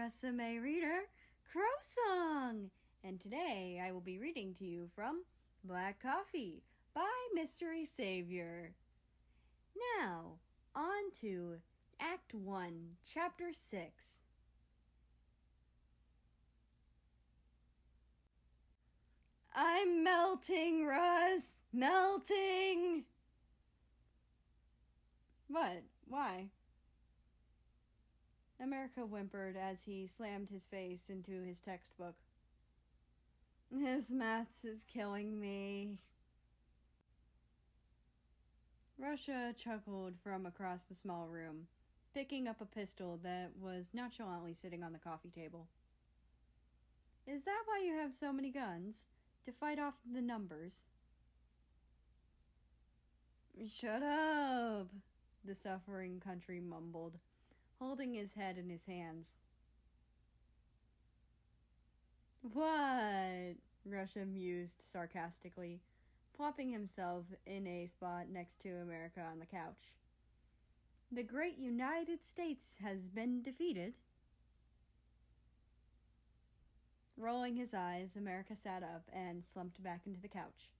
Rusame reader, Crow Song, and today I will be reading to you from Black Coffee by MysterySaviour. Now, on to Act 1, Chapter 6. I'm melting, Russ! Melting! What? Why? America whimpered as he slammed his face into his textbook. This maths is killing me. Russia chuckled from across the small room, picking up a pistol that was nonchalantly sitting on the coffee table. Is that why you have so many guns? To fight off the numbers? Shut up, the suffering country mumbled, holding his head in his hands. What? Russia mused sarcastically, plopping himself in a spot next to America on the couch. The great United States has been defeated. Rolling his eyes, America sat up and slumped back into the couch,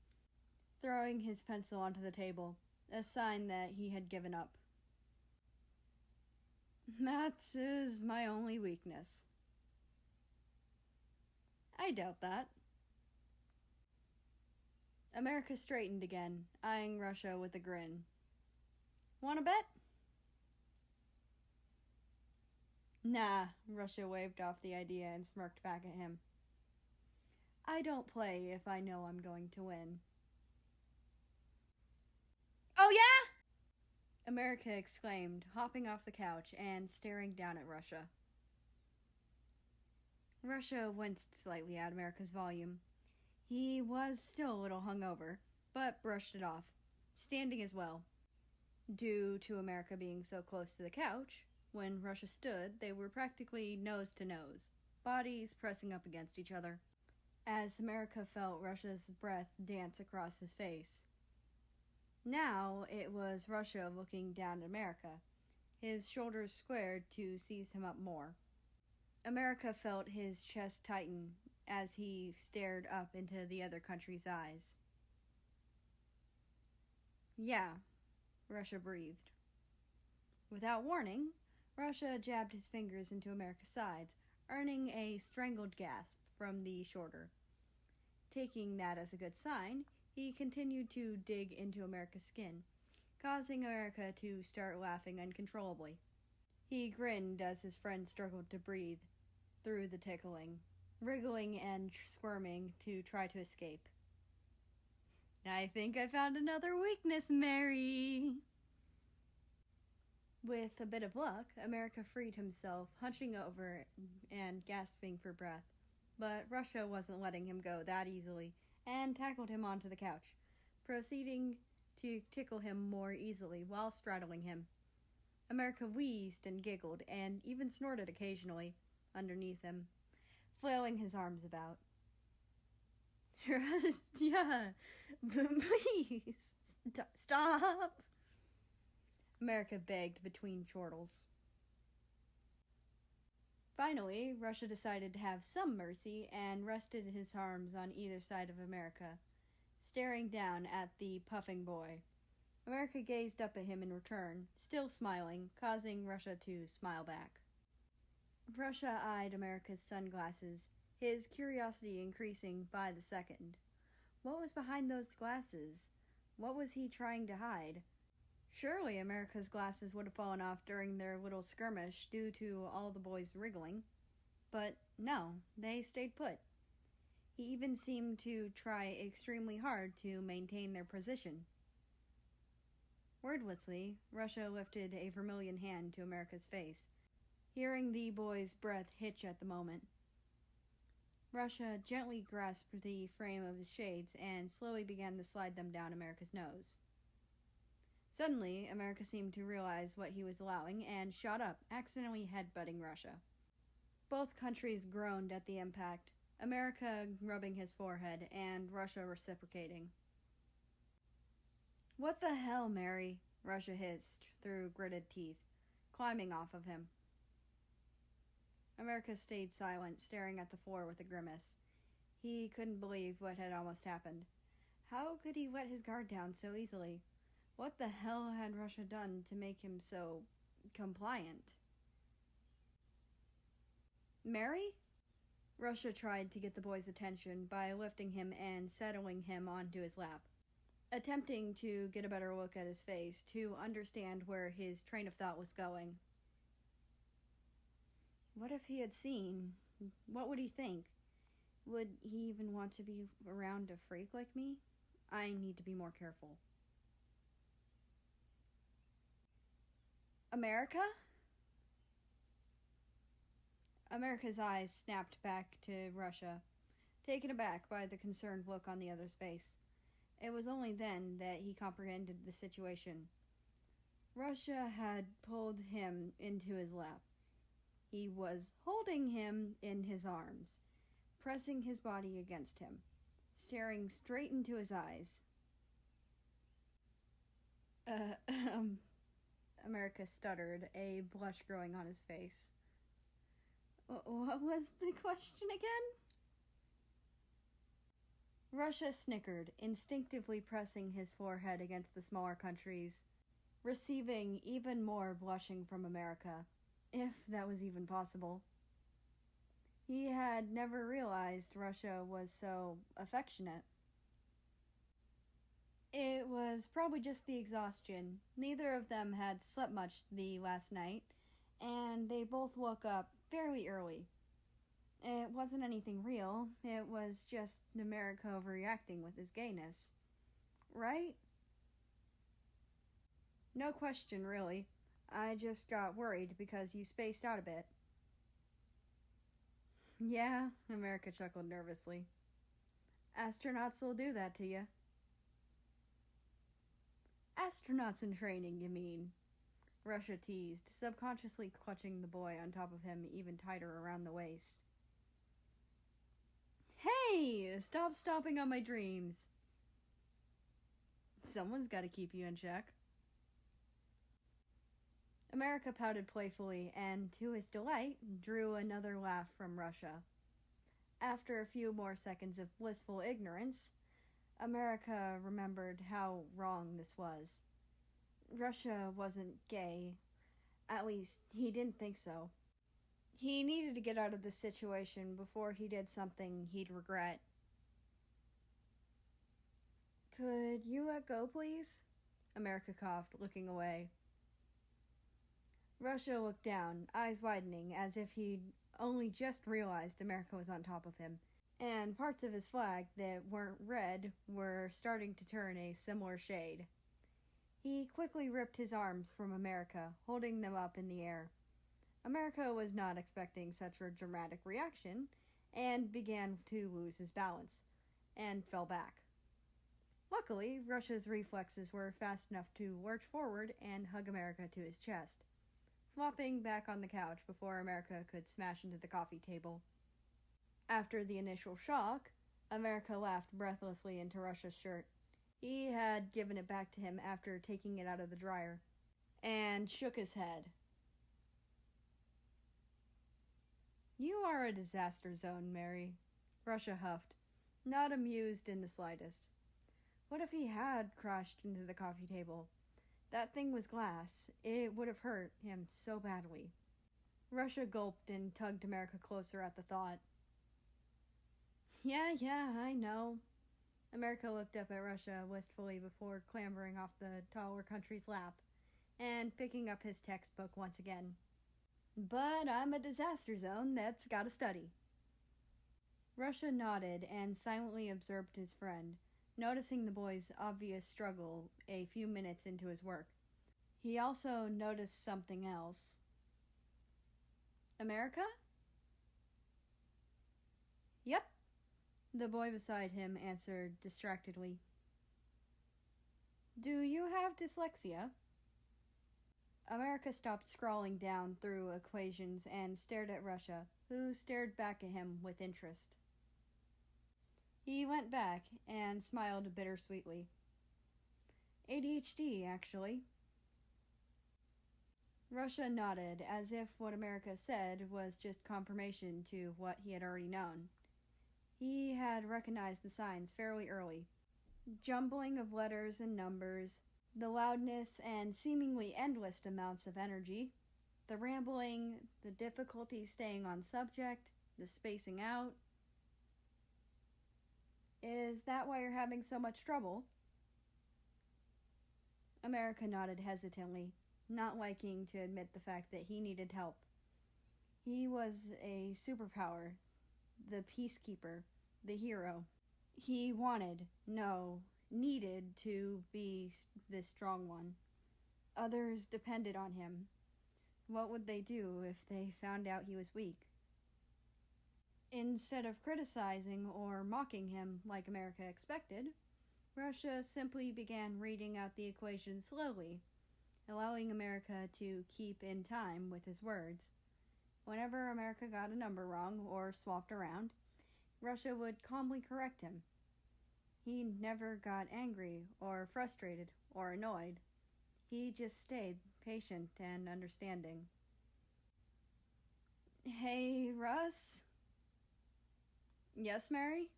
throwing his pencil onto the table, a sign that he had given up. Maths is my only weakness. I doubt that. America straightened again, eyeing Russia with a grin. Want to bet? Nah, Russia waved off the idea and smirked back at him. I don't play if I know I'm going to win. Oh yeah? America exclaimed, hopping off the couch and staring down at Russia. Russia winced slightly at America's volume. He was still a little hungover, but brushed it off, standing as well. Due to America being so close to the couch, when Russia stood, they were practically nose to nose, bodies pressing up against each other, as America felt Russia's breath dance across his face. Now it was Russia looking down at America, his shoulders squared to seize him up more. America felt his chest tighten as he stared up into the other country's eyes. Yeah, Russia breathed. Without warning, Russia jabbed his fingers into America's sides, earning a strangled gasp from the shoulder. Taking that as a good sign, he continued to dig into America's skin, causing America to start laughing uncontrollably. He grinned as his friend struggled to breathe through the tickling, wriggling and squirming to try to escape. I think I found another weakness, Mary. With a bit of luck, America freed himself, hunching over and gasping for breath. But Russia wasn't letting him go that easily, and tackled him onto the couch, proceeding to tickle him more easily while straddling him. America wheezed and giggled, and even snorted occasionally underneath him, flailing his arms about. Yeah, please, stop! America begged between chortles. Finally, Russia decided to have some mercy and rested his arms on either side of America, staring down at the puffing boy. America gazed up at him in return, still smiling, causing Russia to smile back. Russia eyed America's sunglasses, his curiosity increasing by the second. What was behind those glasses? What was he trying to hide? Surely America's glasses would have fallen off during their little skirmish due to all the boys wriggling. But no, they stayed put. He even seemed to try extremely hard to maintain their position. Wordlessly, Russia lifted a vermilion hand to America's face, hearing the boy's breath hitch at the moment. Russia gently grasped the frame of his shades and slowly began to slide them down America's nose. Suddenly, America seemed to realize what he was allowing and shot up, accidentally headbutting Russia. Both countries groaned at the impact, America rubbing his forehead and Russia reciprocating. What the hell, Mary? Russia hissed through gritted teeth, climbing off of him. America stayed silent, staring at the floor with a grimace. He couldn't believe what had almost happened. How could he let his guard down so easily? What the hell had Russia done to make him so compliant? Mary? Russia tried to get the boy's attention by lifting him and settling him onto his lap, attempting to get a better look at his face to understand where his train of thought was going. What if he had seen? What would he think? Would he even want to be around a freak like me? I need to be more careful. America? America's eyes snapped back to Russia, taken aback by the concerned look on the other's face. It was only then that he comprehended the situation. Russia had pulled him into his lap. He was holding him in his arms, pressing his body against him, staring straight into his eyes. America stuttered, a blush growing on his face. What was the question again? Russia snickered, instinctively pressing his forehead against the smaller countries, receiving even more blushing from America, if that was even possible. He had never realized Russia was so affectionate. It was probably just the exhaustion. Neither of them had slept much the last night, and they both woke up fairly early. It wasn't anything real. It was just America overreacting with his gayness. Right? No question, really. I just got worried because you spaced out a bit. Yeah, America chuckled nervously. Astronauts will do that to you. Astronauts in training, you mean? Russia teased, subconsciously clutching the boy on top of him even tighter around the waist. Hey! Stop stomping on my dreams. Someone's got to keep you in check. America pouted playfully and, to his delight, drew another laugh from Russia. After a few more seconds of blissful ignorance, America remembered how wrong this was. Russia wasn't gay. At least, he didn't think so. He needed to get out of this situation before he did something he'd regret. Could you let go, please? America coughed, looking away. Russia looked down, eyes widening, as if he'd only just realized America was on top of him, and parts of his flag that weren't red were starting to turn a similar shade. He quickly ripped his arms from America, holding them up in the air. America was not expecting such a dramatic reaction, and began to lose his balance, and fell back. Luckily, Russia's reflexes were fast enough to lurch forward and hug America to his chest, flopping back on the couch before America could smash into the coffee table. After the initial shock, America laughed breathlessly into Russia's shirt. He had given it back to him after taking it out of the dryer, and shook his head. You are a disaster zone, Mary, Russia huffed, not amused in the slightest. What if he had crashed into the coffee table? That thing was glass. It would have hurt him so badly. Russia gulped and tugged America closer at the thought. Yeah, I know. America looked up at Russia wistfully before clambering off the taller country's lap and picking up his textbook once again. But I'm a disaster zone that's gotta study. Russia nodded and silently observed his friend, noticing the boy's obvious struggle a few minutes into his work. He also noticed something else. America? Yep, the boy beside him answered distractedly. Do you have dyslexia? America stopped scrawling down through equations and stared at Russia, who stared back at him with interest. He went back and smiled bittersweetly. ADHD, actually. Russia nodded, as if what America said was just confirmation to what he had already known. He had recognized the signs fairly early. Jumbling of letters and numbers, the loudness and seemingly endless amounts of energy, the rambling, the difficulty staying on subject, the spacing out. Is that why you're having so much trouble? America nodded hesitantly, not liking to admit the fact that he needed help. He was a superpower, the peacekeeper, the hero. He needed to be this strong one. Others depended on him. What would they do if they found out he was weak? Instead of criticizing or mocking him like America expected, Russia simply began reading out the equation slowly, allowing America to keep in time with his words. Whenever America got a number wrong or swapped around, Russia would calmly correct him. He never got angry or frustrated or annoyed. He just stayed patient and understanding. Hey, Russ? Yes, Mary?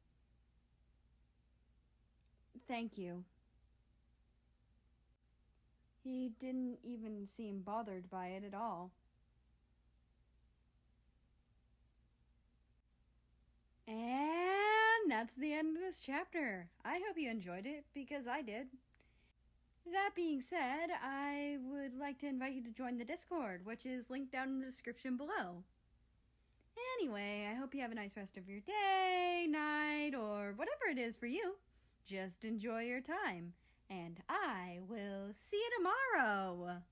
Thank you. He didn't even seem bothered by it at all. And that's the end of this chapter. I hope you enjoyed it, because I did. That being said, I would like to invite you to join the Discord, which is linked down in the description below. Anyway, I hope you have a nice rest of your day, night, or whatever it is for you. Just enjoy your time, and I will see you tomorrow.